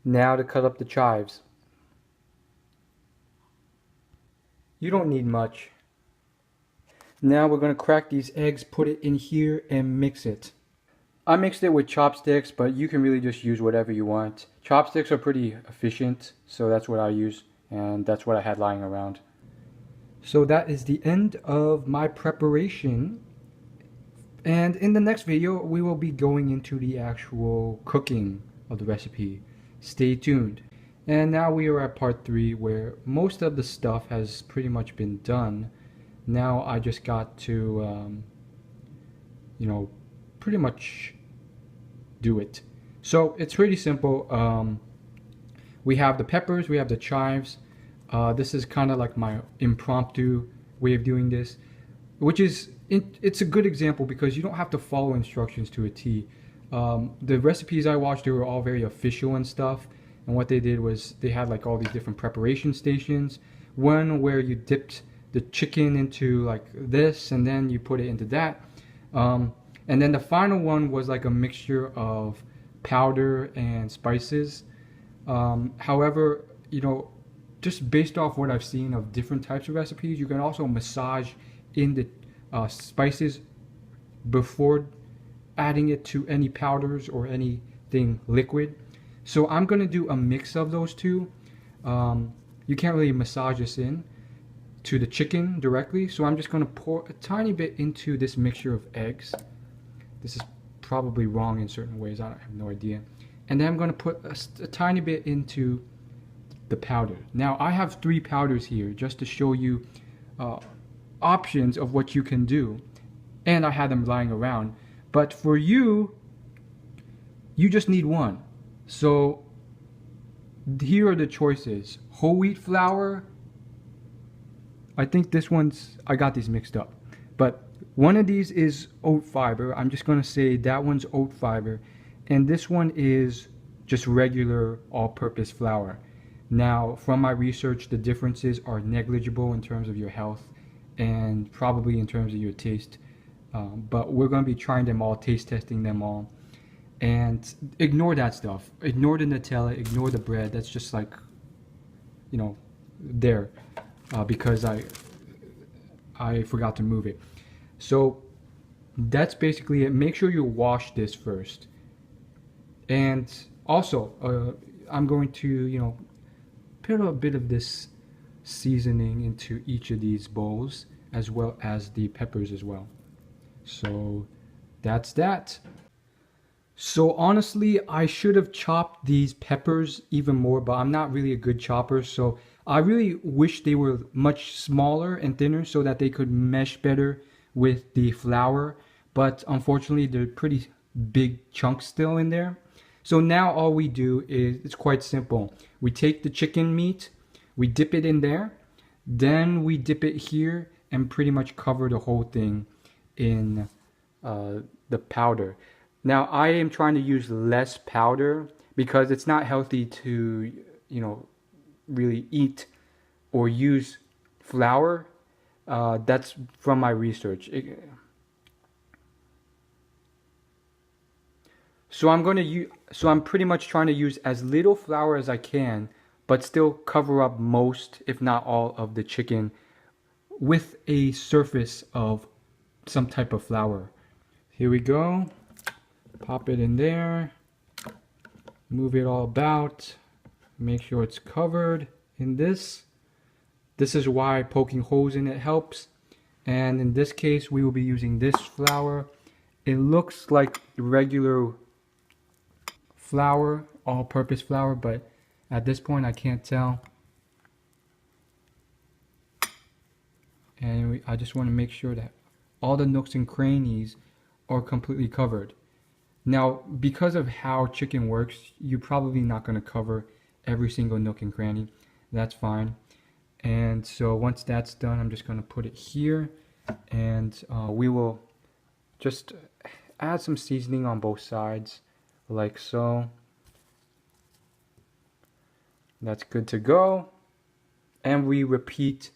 Now to cut up the chives. You don't need much. Now we're going to crack these eggs, put it in here, and mix it. I mixed it with chopsticks, but you can really just use whatever you want. Chopsticks are pretty efficient, so that's what I use, and that's what I had lying around. So that is the end of my preparation. And in the next video, we will be going into the actual cooking of the recipe. Stay tuned. And now we are at part 3, where most of the stuff has pretty much been done. Now I just got to, pretty much do it. So it's pretty simple. We have the peppers, we have the chives. This is kind of like my impromptu way of doing this, which is, it's a good example because you don't have to follow instructions to a T. The recipes I watched, they were all very official and stuff. And what they did was they had like all these different preparation stations. One where you dipped the chicken into like this and then you put it into that. And then the final one was like a mixture of powder and spices. However, just based off what I've seen of different types of recipes, you can also massage in the spices before adding it to any powders or anything liquid. So I'm going to do a mix of those two. You can't really massage this in to the chicken directly, so I'm just going to pour a tiny bit into this mixture of eggs. This is probably wrong in certain ways, I have no idea. And then I'm going to put a tiny bit into the powder. Now I have 3 powders here just to show you options of what you can do, and I had them lying around. But for you, you just need one. So here are the choices: whole wheat flour. I think this one's, I got these mixed up, but one of these is oat fiber. I'm just going to say that one's oat fiber, and this one is just regular all-purpose flour. Now, from my research, the differences are negligible in terms of your health and probably in terms of your taste. But we're going to be trying them all, taste testing them all. And ignore that stuff. Ignore the Nutella, ignore the bread. That's just like, there. Because I forgot to move it. So that's basically it. Make sure you wash this first. And also, I'm going to, put a bit of this seasoning into each of these bowls, as well as the peppers as well. So that's that. So honestly, I should have chopped these peppers even more, but I'm not really a good chopper. So I really wish they were much smaller and thinner so that they could mesh better with the flour. But unfortunately, they're pretty big chunks still in there. So now all we do is, it's quite simple. We take the chicken meat, we dip it in there, then we dip it here and pretty much cover the whole thing in the powder. Now I am trying to use less powder because it's not healthy to, really eat or use flour. That's from my research. So I'm pretty much trying to use as little flour as I can, but still cover up most, if not all, of the chicken with a surface of some type of flour. Here we go. Pop it in there. Move it all about. Make sure it's covered in this. This is why poking holes in it helps. And in this case, we will be using this flour. It looks like regular flour, all-purpose flour, but at this point I can't tell. And I just want to make sure that all the nooks and crannies are completely covered. Now, because of how chicken works, you're probably not going to cover every single nook and cranny. That's fine. And so once that's done, I'm just going to put it here, and we will just add some seasoning on both sides, like so. That's good to go. And we repeat.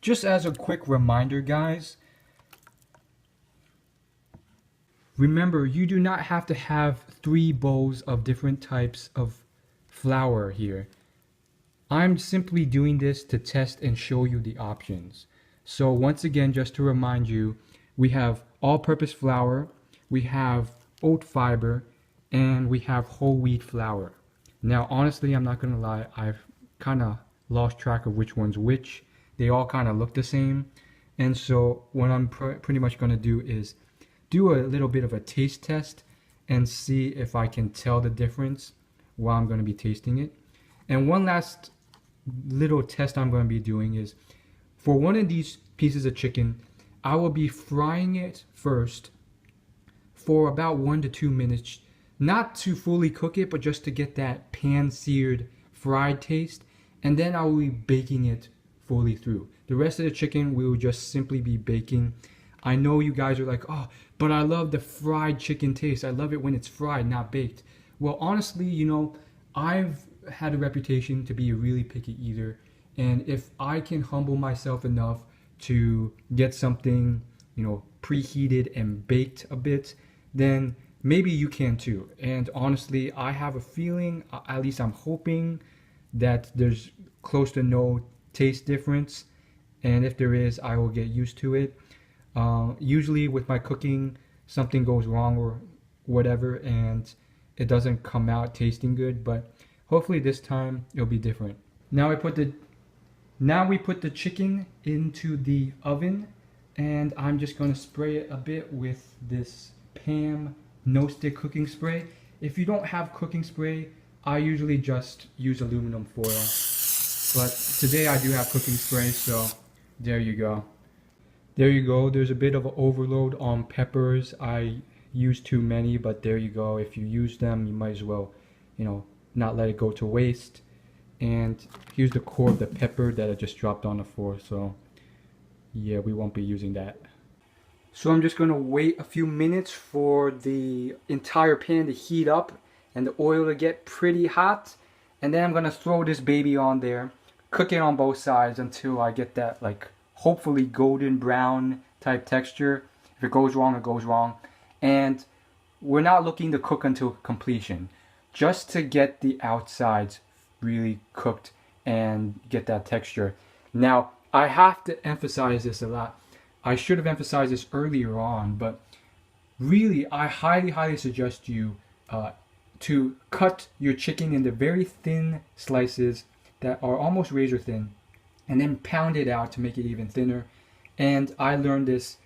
Just as a quick reminder, guys, remember, you do not have to have 3 bowls of different types of flour here. I'm simply doing this to test and show you the options. So once again, just to remind you, we have all-purpose flour, we have oat fiber, and we have whole wheat flour. Now, honestly, I'm not gonna lie, I've kind of lost track of which one's which. They all kind of look the same. And so what I'm pretty much gonna do is do a little bit of a taste test and see if I can tell the difference while I'm gonna be tasting it. And one last little test I'm going to be doing is for one of these pieces of chicken, I will be frying it first for about 1 to 2 minutes, not to fully cook it, but just to get that pan seared fried taste, and then I will be baking it fully through. The rest of the chicken we will just simply be baking. I know you guys are like, oh, but I love the fried chicken taste. I love it when it's fried, not baked. Well, honestly, you know, I've had a reputation to be a really picky eater, and if I can humble myself enough to get something, you know, preheated and baked a bit, then maybe you can too. And honestly, I have a feeling, at least I'm hoping, that there's close to no taste difference, and if there is, I will get used to it. Usually with my cooking, something goes wrong or whatever, and it doesn't come out tasting good, but hopefully this time it'll be different. Now we put the chicken into the oven, and I'm just going to spray it a bit with this Pam no stick cooking spray. If you don't have cooking spray, I usually just use aluminum foil, but today I do have cooking spray, so there you go. There you go. There's a bit of an overload on peppers. I used too many, but there you go. If you use them, you might as well, you know, not let it go to waste. And here's the core of the pepper that I just dropped on the floor, so yeah, we won't be using that. So I'm just going to wait a few minutes for the entire pan to heat up and the oil to get pretty hot, and then I'm going to throw this baby on there, cook it on both sides until I get that, like, hopefully golden brown type texture. If it goes wrong, it goes wrong. And we're not looking to cook until completion, just to get the outsides really cooked and get that texture. Now, I have to emphasize this a lot. I should have emphasized this earlier on, but really, I highly suggest you to cut your chicken into very thin slices that are almost razor thin, and then pound it out to make it even thinner. And I learned this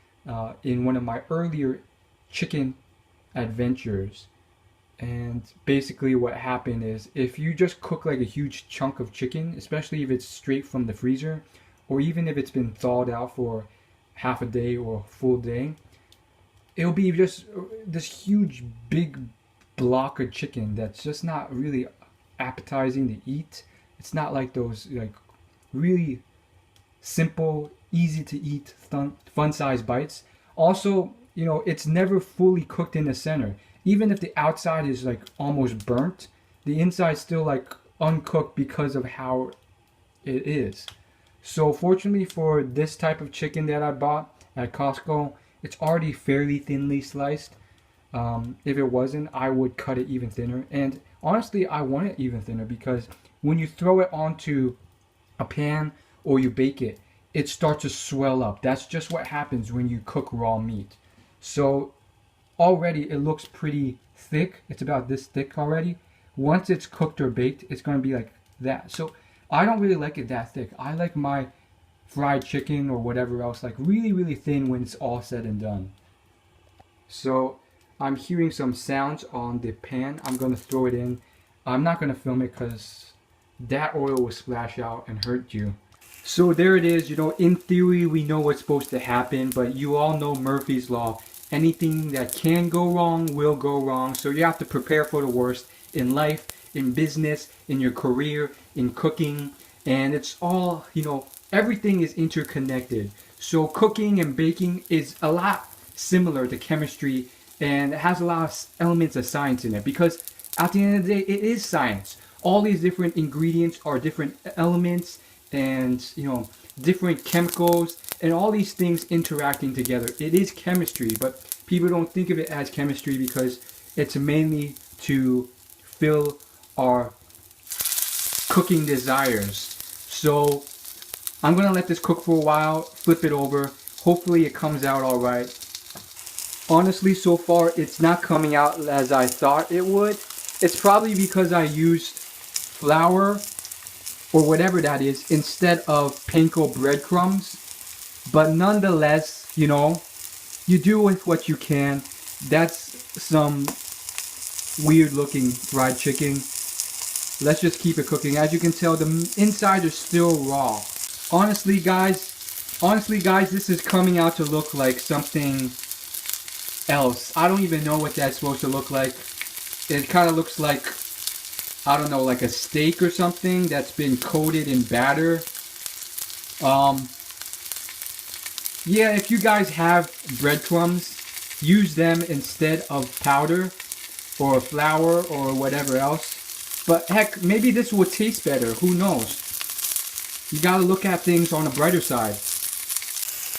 in one of my earlier chicken adventures. And basically what happened is, if you just cook like a huge chunk of chicken, especially if it's straight from the freezer, or even if it's been thawed out for half a day or a full day, it'll be just this huge big block of chicken that's just not really appetizing to eat. It's not like those like really simple, easy to eat, fun size bites. Also, you know, it's never fully cooked in the center. Even if the outside is like almost burnt, the inside's still like uncooked because of how it is. So fortunately for this type of chicken that I bought at Costco, it's already fairly thinly sliced. If it wasn't, I would cut it even thinner. And honestly, I want it even thinner because when you throw it onto a pan or you bake it, it starts to swell up. That's just what happens when you cook raw meat. So already it looks pretty thick. It's about this thick already. Once it's cooked or baked, it's going to be like that. So I don't really like it that thick. I like my fried chicken or whatever else like really thin when it's all said and done. So I'm hearing some sounds on the pan. I'm going to throw it in. I'm not going to film it because that oil will splash out and hurt you. So there it is. You know, in theory we know what's supposed to happen, but you all know Murphy's Law. Anything that can go wrong will go wrong. So you have to prepare for the worst in life, in business, in your career, in cooking. And it's all, you know, everything is interconnected. So cooking and baking is a lot similar to chemistry, and it has a lot of elements of science in it, because at the end of the day, it is science. All these different ingredients are different elements, and different chemicals and all these things interacting together. It is chemistry, but people don't think of it as chemistry because it's mainly to fill our cooking desires. So I'm gonna let this cook for a while, flip it over. Hopefully it comes out all right. Honestly, so far it's not coming out as I thought it would. It's probably because I used flour or whatever that is instead of panko breadcrumbs. But nonetheless, you do with what you can. That's some weird looking fried chicken. Let's just keep it cooking. As you can tell, the inside is still raw. Honestly guys, this is coming out to look like something else. I don't even know what that's supposed to look like. It kind of looks like, I don't know, like a steak or something that's been coated in batter. Yeah, if you guys have breadcrumbs, use them instead of powder or flour or whatever else. But heck, maybe this will taste better. Who knows? You gotta look at things on the brighter side.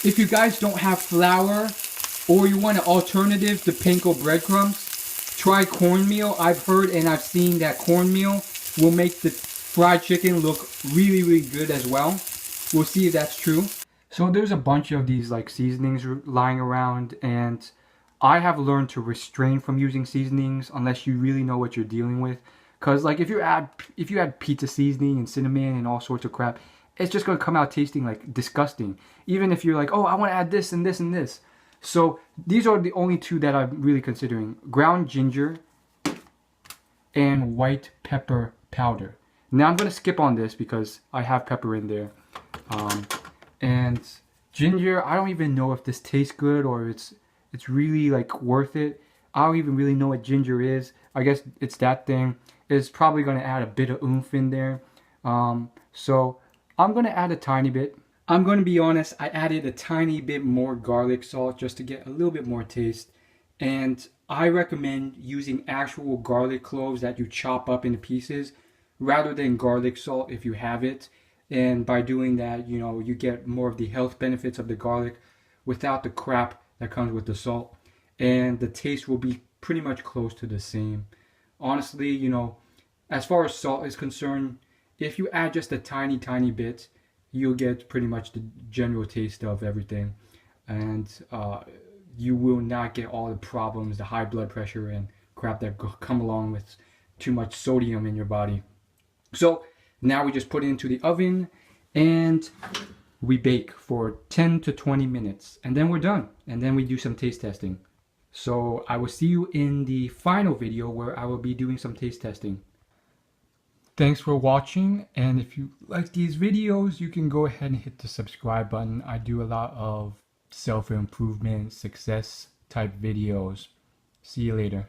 If you guys don't have flour or you want an alternative to panko breadcrumbs, try cornmeal. I've heard and I've seen that cornmeal will make the fried chicken look really, really good as well. We'll see if that's true. So there's a bunch of these like seasonings lying around, and I have learned to restrain from using seasonings unless you really know what you're dealing with. Cause like if you add pizza seasoning and cinnamon and all sorts of crap, it's just gonna come out tasting like disgusting. Even if you're like, oh, I want to add this and this and this. So these are the only two that I'm really considering: ground ginger and white pepper powder. Now I'm gonna skip on this because I have pepper in there. And ginger, I don't even know if this tastes good or it's really like worth it. I don't even really know what ginger is. I guess it's that thing. It's probably going to add a bit of oomph in there. So I'm going to add a tiny bit. I'm going to be honest, I added a tiny bit more garlic salt just to get a little bit more taste. And I recommend using actual garlic cloves that you chop up into pieces rather than garlic salt if you have it. And by doing that, you get more of the health benefits of the garlic without the crap that comes with the salt. And the taste will be pretty much close to the same. Honestly, as far as salt is concerned, if you add just a tiny, tiny bit, you'll get pretty much the general taste of everything. And you will not get all the problems, the high blood pressure and crap that come along with too much sodium in your body. So now we just put it into the oven and we bake for 10 to 20 minutes and then we're done. And then we do some taste testing. So I will see you in the final video where I will be doing some taste testing. Thanks for watching, and if you like these videos, you can go ahead and hit the subscribe button. I do a lot of self-improvement, success type videos. See you later.